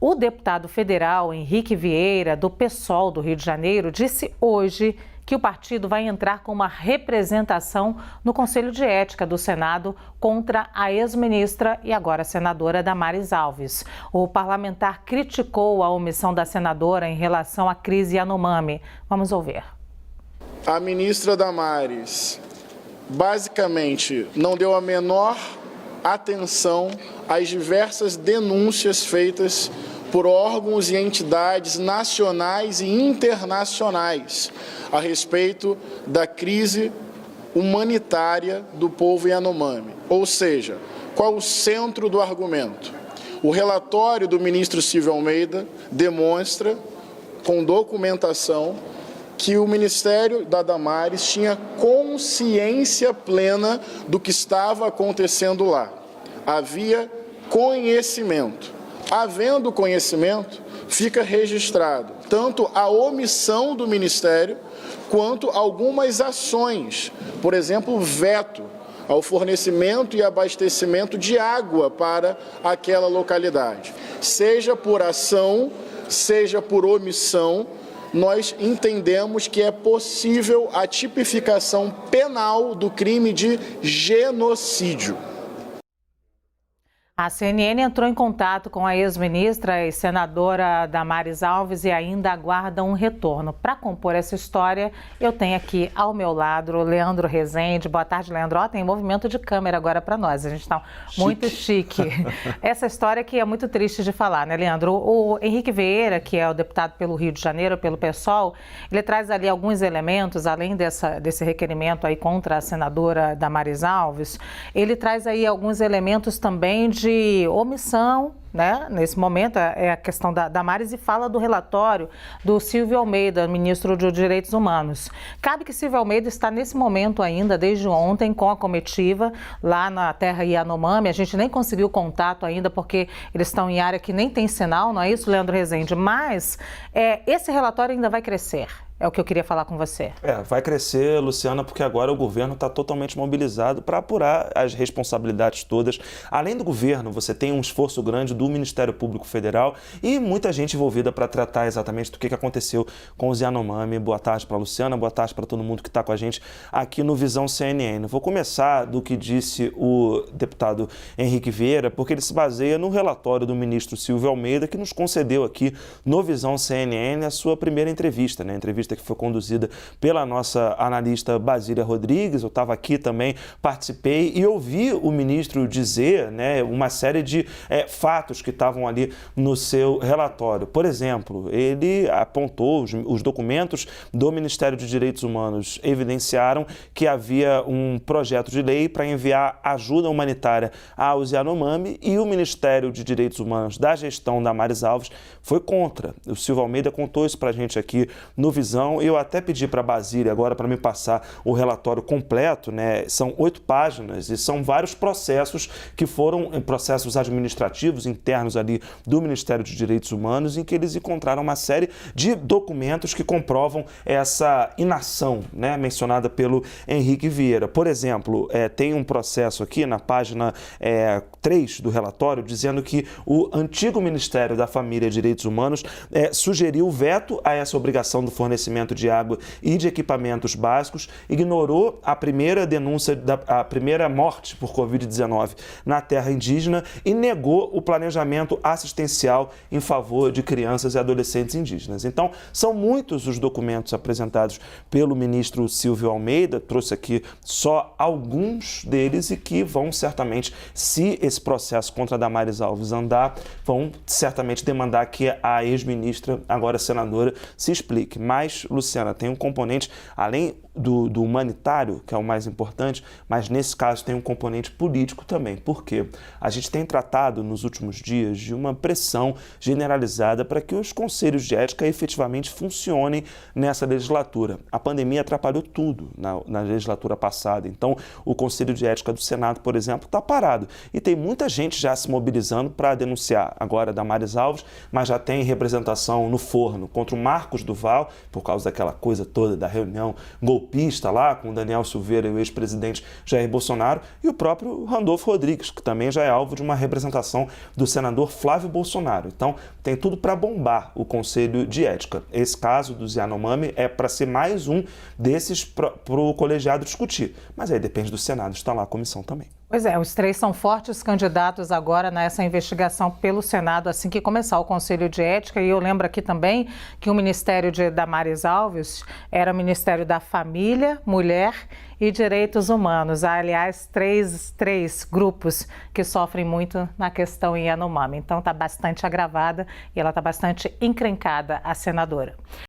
O deputado federal Henrique Vieira, do PSOL do Rio de Janeiro, disse hoje que o partido vai entrar com uma representação no Conselho de Ética do Senado contra a ex-ministra e agora senadora Damares Alves. O parlamentar criticou a omissão da senadora em relação à crise Yanomami. Vamos ouvir. A ministra Damares basicamente não deu a menor atenção às diversas denúncias feitas por órgãos e entidades nacionais e internacionais a respeito da crise humanitária do povo Yanomami. Ou seja, qual o centro do argumento? O relatório do ministro Silvio Almeida demonstra, com documentação, que o Ministério da Damares tinha consciência plena do que estava acontecendo lá. Havia conhecimento. Havendo conhecimento, fica registrado tanto a omissão do Ministério quanto algumas ações, por exemplo, veto ao fornecimento e abastecimento de água para aquela localidade. Seja por ação, seja por omissão, nós entendemos que é possível a tipificação penal do crime de genocídio. A CNN entrou em contato com a ex-ministra e senadora Damares Alves e ainda aguarda um retorno. Para compor essa história, eu tenho aqui ao meu lado o Leandro Rezende. Boa tarde, Leandro. Ó, tem movimento de câmera agora para nós. A gente está muito chique. Essa história que é muito triste de falar, né, Leandro? O Henrique Vieira, que é o deputado pelo Rio de Janeiro, pelo PSOL, ele traz ali alguns elementos, além desse requerimento aí contra a senadora Damares Alves, ele traz aí alguns elementos também de omissão, né? Nesse momento é a questão da Damares e fala do relatório do Silvio Almeida, ministro dos Direitos Humanos. Cabe que Silvio Almeida está nesse momento ainda, desde ontem, com a comitiva lá na terra Yanomami. A gente nem conseguiu contato ainda porque eles estão em área que nem tem sinal, não é isso, Leandro Rezende? Mas esse relatório ainda vai crescer. É o que eu queria falar com você. Vai crescer, Luciana, porque agora o governo está totalmente mobilizado para apurar as responsabilidades todas. Além do governo, você tem um esforço grande do Ministério Público Federal e muita gente envolvida para tratar exatamente do que aconteceu com os Yanomami. Boa tarde para a Luciana, boa tarde para todo mundo que está com a gente aqui no Visão CNN. Vou começar do que disse o deputado Henrique Vieira, porque ele se baseia no relatório do ministro Silvio Almeida, que nos concedeu aqui no Visão CNN a sua primeira entrevista, né? Entrevista que foi conduzida pela nossa analista Basília Rodrigues. Eu estava aqui também, participei e ouvi o ministro dizer, né, uma série de fatos que estavam ali no seu relatório. Por exemplo, ele apontou os documentos do Ministério dos Direitos Humanos evidenciaram que havia um projeto de lei para enviar ajuda humanitária aos Yanomami e o Ministério de Direitos Humanos da gestão da Damares Alves foi contra. O Silvio Almeida contou isso para a gente aqui no Visão. Eu até pedi para a Basília agora para me passar o relatório completo, né? São 8 páginas e são vários processos que foram processos administrativos internos ali do Ministério dos Direitos Humanos, em que eles encontraram uma série de documentos que comprovam essa inação, né, mencionada pelo Henrique Vieira. Por exemplo, tem um processo aqui na página 3 do relatório dizendo que o antigo Ministério da Família e Direitos Humanos sugeriu veto a essa obrigação do fornecimento de água e de equipamentos básicos, ignorou a primeira denúncia, a primeira morte por Covid-19 na terra indígena e negou o planejamento assistencial em favor de crianças e adolescentes indígenas. Então, são muitos os documentos apresentados pelo ministro Silvio Almeida, trouxe aqui só alguns deles e que vão certamente, se esse processo contra a Damares Alves andar, vão certamente demandar que a ex-ministra, agora senadora, se explique. Mas, Luciana, tem um componente, além do humanitário, que é o mais importante, mas nesse caso tem um componente político também. Por quê? A gente tem tratado nos últimos dias de uma pressão generalizada para que os conselhos de ética efetivamente funcionem nessa legislatura. A pandemia atrapalhou tudo na legislatura passada, então o Conselho de Ética do Senado, por exemplo, está parado. E tem muita gente já se mobilizando para denunciar agora Damares Alves, mas já tem representação no forno contra o Marcos Duval, por causa daquela coisa toda da reunião golpista golpista lá, com o Daniel Silveira e o ex-presidente Jair Bolsonaro, e o próprio Randolfo Rodrigues, que também já é alvo de uma representação do senador Flávio Bolsonaro. Então, tem tudo para bombar o Conselho de Ética. Esse caso dos Yanomami é para ser mais um desses para o colegiado discutir. Mas aí depende do Senado, está lá a comissão também. Pois é, os 3 são fortes candidatos agora nessa investigação pelo Senado assim que começar o Conselho de Ética. E eu lembro aqui também que o Ministério de Damares Alves era o Ministério da Família, Mulher e Direitos Humanos. Há, aliás, três grupos que sofrem muito na questão Yanomami. Então está bastante agravada e ela está bastante encrencada, a senadora.